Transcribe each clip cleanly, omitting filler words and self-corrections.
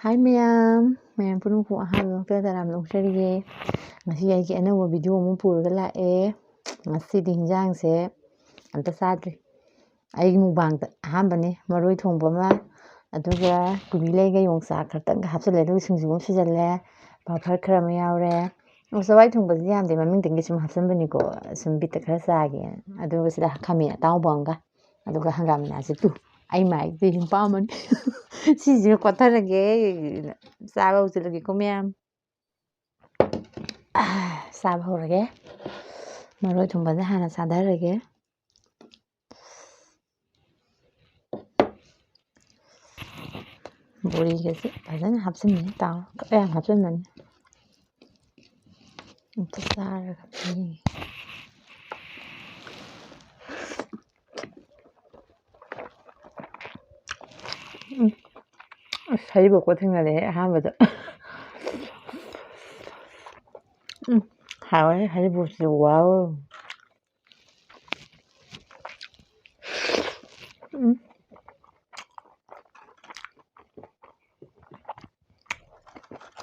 ꯍꯥꯏ ꯃꯌꯥꯝ ꯄꯨꯝꯅꯃꯛꯄꯨ ꯑꯍꯥꯟꯕ ꯃꯛꯇꯗ ꯇꯔꯥꯝꯅ ꯑꯣꯛꯆꯔꯤꯌꯦ. ꯉꯁꯤ ꯑꯩꯒꯤ ꯑꯅꯧꯕ ꯚꯤꯗꯤꯑꯣ ꯑꯃ ꯄꯨꯔꯒ ꯂꯥꯛꯑꯦ. ꯉꯁꯤꯗꯤ ꯍꯤꯟꯖꯥꯡꯁꯦ ꯑꯝꯇ ꯆꯥꯗ꯭ꯔꯤ. ꯑꯩꯒꯤ ꯃꯨꯛꯕꯥꯡꯗ ꯑꯍꯥꯟꯕꯅꯤ. ꯃꯔꯣꯏ ꯊꯣꯡꯕ ꯑꯃ, ꯑꯗꯨꯒ ꯀꯣꯕꯤ ꯂꯩꯒ ꯌꯣꯡꯆꯥꯛ ꯈꯛꯇꯪꯒ ꯍꯥꯞꯆꯤꯜꯂꯦ, ꯑꯗꯨꯒ ꯁꯤꯡꯖꯨ ꯑꯃ ꯁꯨꯖꯜꯂꯦ, ꯄꯥꯐꯔ ꯈꯔ ꯑꯃ ꯌꯥꯎꯔꯦ. ꯆꯋꯥꯏ ꯊꯣꯡꯕꯁꯤ ꯌꯥꯝꯗꯦ, ꯃꯃꯤꯡꯇꯒꯤ ꯁꯨꯝ ꯍꯥꯞꯆꯤꯟꯕꯅꯤꯀꯣ, ꯁꯨꯝ ꯕꯤꯠꯇ ꯈꯔ ꯆꯥꯒꯦꯅ. ꯑꯗꯨꯒ ꯁꯤꯗ ꯈꯥꯃꯦꯟ ꯑꯇꯥꯎꯕ ꯑꯃꯒ, ꯑꯗꯨꯒ ꯍꯪꯒꯥꯝ ꯃꯅꯥꯁꯦ ꯑꯩ ꯃꯥꯏꯗꯤ ꯅꯨꯄꯥ ꯑꯃꯅꯤ. ꯁꯤꯁꯦ ꯀꯣꯠꯊꯔꯒꯦ, ꯆꯥꯕ ꯍꯧꯖꯤꯜꯂꯒꯦꯀꯣ ꯃꯌꯥꯝ. ꯆꯥꯕ ꯍꯧꯔꯒꯦ. ꯃꯔꯣꯏ ꯊꯣꯡꯕꯁꯦ ꯍꯥꯟꯅ ꯆꯥꯊꯔꯒꯦ. ꯕꯣꯔꯤꯒꯁꯦ ꯐꯖꯅ ꯍꯥꯞꯆꯤꯟꯕꯅꯤ, ꯈꯔ ꯌꯥꯝ ꯍꯥꯞꯆꯤꯟꯕꯅꯤ. ꯑꯝꯇ ꯆꯥꯔꯒ ꯌꯦꯡꯉꯦ. ꯑꯁ, ꯍꯩꯔꯤꯕꯣꯛꯀ ꯊꯦꯡꯅꯔꯦ ꯑꯍꯥꯟꯕꯗ. ꯍꯥꯎꯋꯦ ꯍꯩꯔꯤꯕꯣꯞꯁꯤꯁꯨ, ꯋꯥꯎ.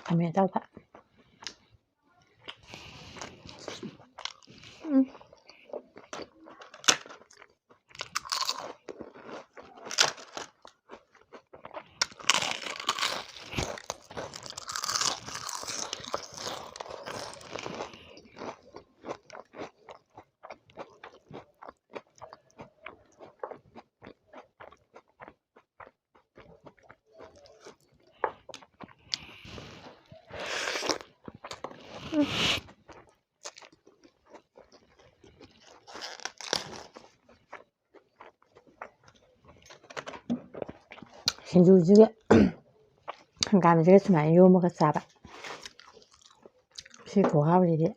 ꯈꯥꯃꯦꯟ ꯑꯇꯥꯎꯕ. ꯁꯤꯡꯖꯨꯁꯤꯒ ꯍꯪꯒꯥꯝꯁꯤꯒ ꯁꯨꯃꯥꯏꯅ ꯌꯣꯝꯃꯒ ꯆꯥꯕ, ꯁꯤ ꯈꯨꯍꯥꯎꯁꯤꯗꯤ.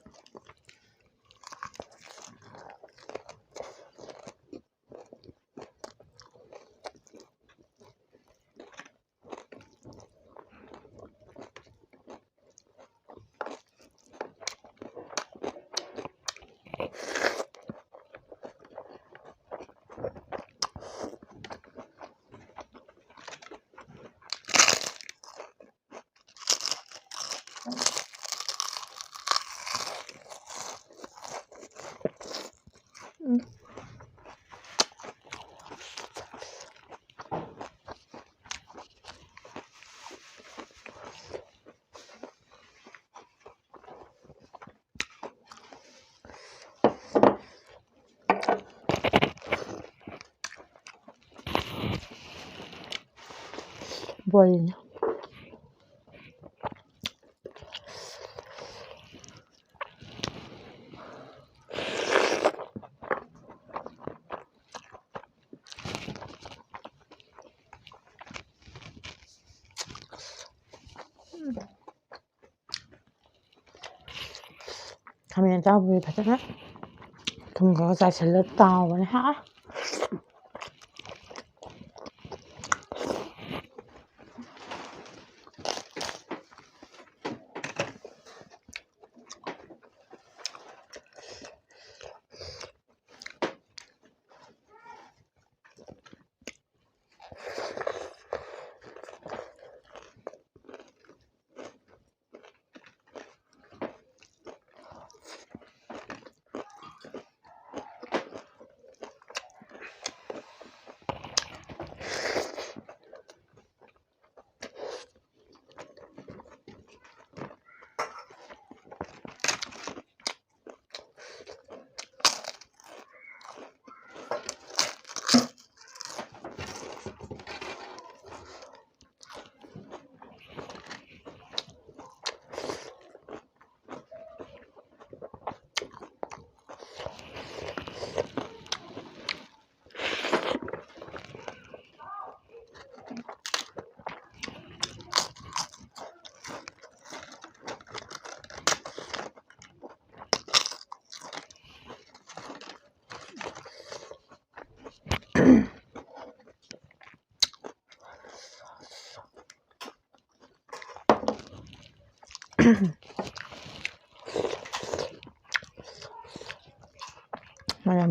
ꯕꯣꯜꯅꯤ. ꯈꯥꯃꯦꯟ ꯑꯇꯥꯎꯕꯁꯤ ꯐꯖꯅ ꯊꯨꯝ ꯈꯔ ꯆꯥꯏꯁꯤꯜꯂꯒ ꯇꯥꯎꯕꯅꯦ.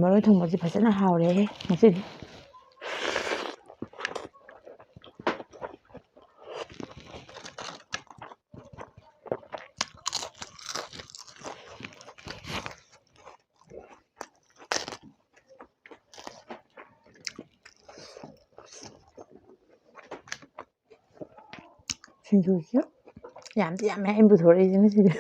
ꯃꯔꯣꯏ ꯊꯣꯡꯕꯁꯤ ꯐꯖꯅ ꯍꯥꯎꯔꯦ ꯉꯁꯤꯗꯤ. ꯁꯤꯡꯖꯨꯁꯤꯁꯨ ꯌꯥꯝꯗꯤ ꯌꯥꯝꯃꯦ ꯑꯩꯅ ꯄꯨꯊꯣꯔꯛꯏꯁꯦ ꯉꯁꯤꯗꯤ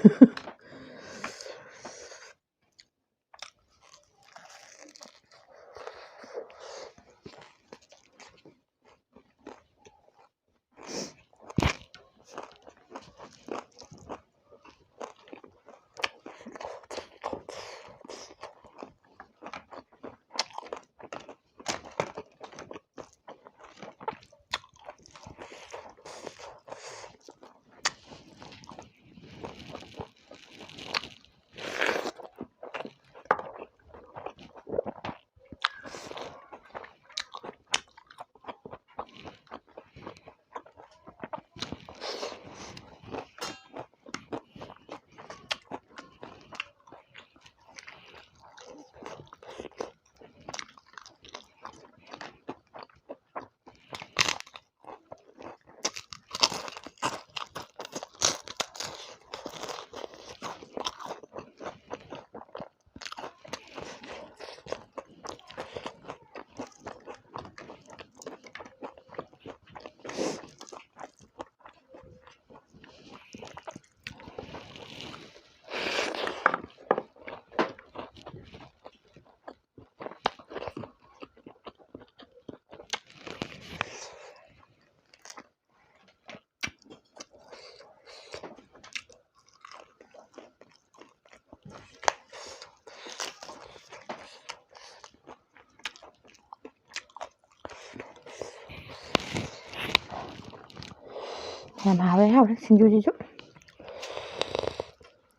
ꯌꯥꯝ ꯍꯥꯎꯔꯦ ꯁꯤꯡꯖꯨꯁꯤꯁꯨ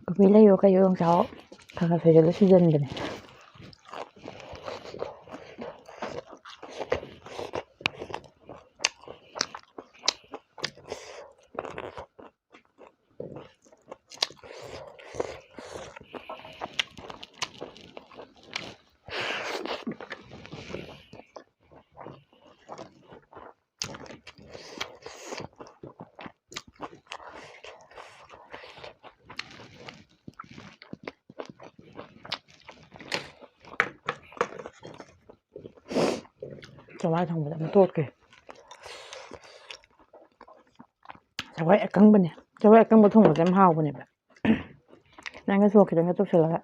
ꯀꯣꯕꯤ ꯂꯩꯌꯣ ꯀꯩꯌꯣ ꯌꯣꯡꯆꯥꯛ ꯈꯔ ꯁꯣꯏꯖꯜꯂ ꯁꯨꯖꯟꯕꯅꯦ ꯆꯋꯥꯏ ꯊꯣꯡꯕꯗ ꯑꯃꯨꯛ ꯇꯣꯠꯈ꯭ꯔꯦ ꯆꯋꯥꯏ ꯑꯀꯪꯕꯅꯦ ꯆꯋꯥꯏ ꯑꯀꯪꯕ ꯊꯣꯡꯕꯁꯦ ꯌꯥꯝ ꯍꯥꯎꯕꯅꯦꯕ ꯅꯪꯒ ꯁꯣꯛ ꯈꯤꯇꯪꯒ ꯇꯧꯁꯜꯂꯒ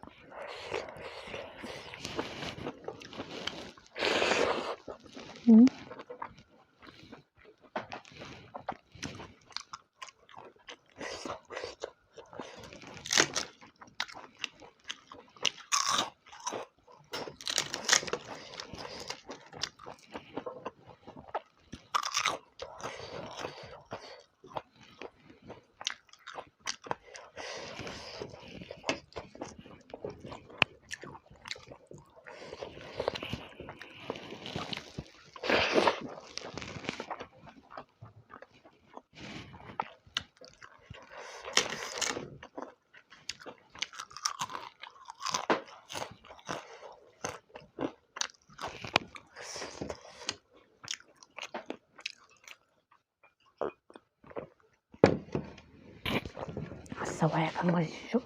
ꯆꯋꯥꯏ ꯑꯀꯪꯕꯁꯤꯁꯨ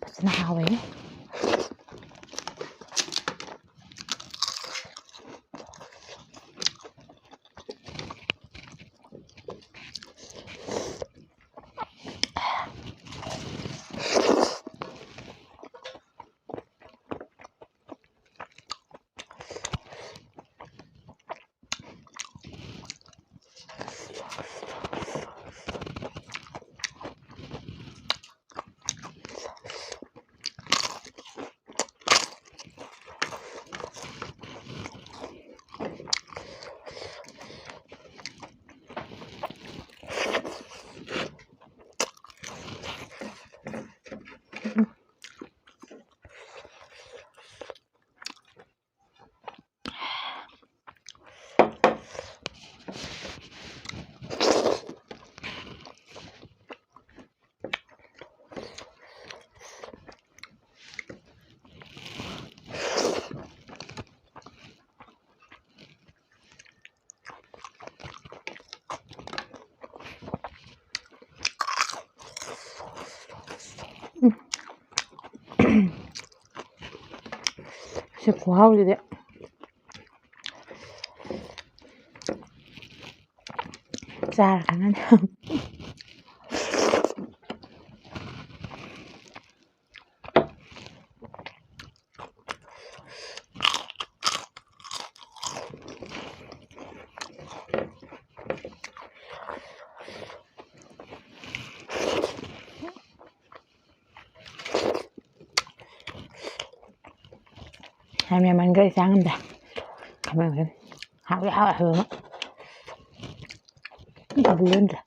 ꯐꯖꯅ ꯍꯥꯎꯋꯦ ꯁꯤ ꯈꯨꯍꯥꯎꯁꯤꯗꯤ ꯆꯥꯔ ꯈꯪꯉꯅꯤ ꯌꯥꯝ ꯌꯥꯝꯃꯟꯈ꯭ꯔꯦ ꯆꯥ ꯉꯝꯗꯦ ꯈꯥꯃꯦꯟꯁꯦ ꯍꯥꯎꯗꯤ ꯍꯥꯎꯋꯦ ꯍꯥꯏꯕ ꯑꯃ ꯂꯦꯝꯗ꯭ꯔꯦ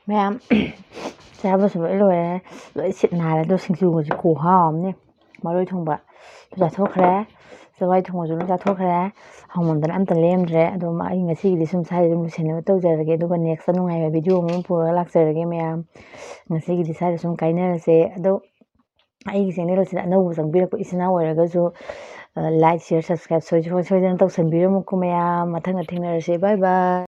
ꯃꯌꯥꯝ ꯆꯥꯕꯁꯨ ꯂꯣꯏ ꯂꯣꯏꯔꯦ ꯂꯣꯏ ꯁꯤꯠ ꯅꯥꯔꯦ ꯑꯗꯣ ꯁꯤꯡꯖꯨꯒꯁꯦ ꯈꯨꯍꯥꯎ ꯑꯃꯅꯦ ꯃꯔꯣꯏ ꯊꯣꯡꯕ ꯆꯥꯊꯣꯛꯈ꯭ꯔꯦ ꯆꯋꯥꯏ ꯊꯣꯡꯕꯁꯨ ꯂꯣꯏ ꯆꯥꯊꯣꯛꯈ꯭ꯔꯦ ꯍꯥꯎꯃꯟꯗꯅ ꯑꯝꯇ ꯂꯦꯝꯗ꯭ꯔꯦ ꯑꯗꯣ ꯑꯩ ꯉꯁꯤꯒꯤꯗꯤ ꯁꯨꯝ ꯁ꯭ꯋꯥꯏꯗ ꯑꯗꯨꯝ ꯂꯣꯏꯁꯤꯟꯅꯕ ꯇꯧꯖꯔꯒꯦ ꯑꯗꯨꯒ ꯅꯦꯛꯁꯇ ꯅꯨꯡꯉꯥꯏꯕ ꯚꯤꯗꯤꯑꯣ ꯑꯃ ꯄꯨꯔꯒ ꯂꯥꯛꯆꯔꯒꯦ ꯃꯌꯥꯝ ꯉꯁꯤꯒꯤꯗꯤ ꯁ꯭ꯋꯥꯏꯗ ꯁꯨꯝ ꯀꯥꯏꯅꯔꯁꯦ ꯑꯗꯣ ꯑꯩꯒꯤ ꯆꯦꯅꯦꯜ ꯑꯁꯤꯗ ꯑꯅꯧꯕ ꯆꯪꯕꯤꯔꯛꯄ ꯏꯆꯤꯟ ꯏꯅꯥꯎ ꯑꯣꯏꯔꯒꯁꯨ ꯂꯥꯏꯛ ꯁꯤꯌꯔ ꯁꯕꯁꯀ꯭ꯔꯥꯏꯕ ꯁꯣꯏꯗꯅ ꯇꯧꯁꯟꯕꯤꯔꯝꯃꯨꯀꯣ ꯃꯌꯥꯝ ꯃꯊꯪꯗ ꯊꯦꯡꯅꯔꯁꯦ ꯕꯥꯏ ꯕꯥꯏ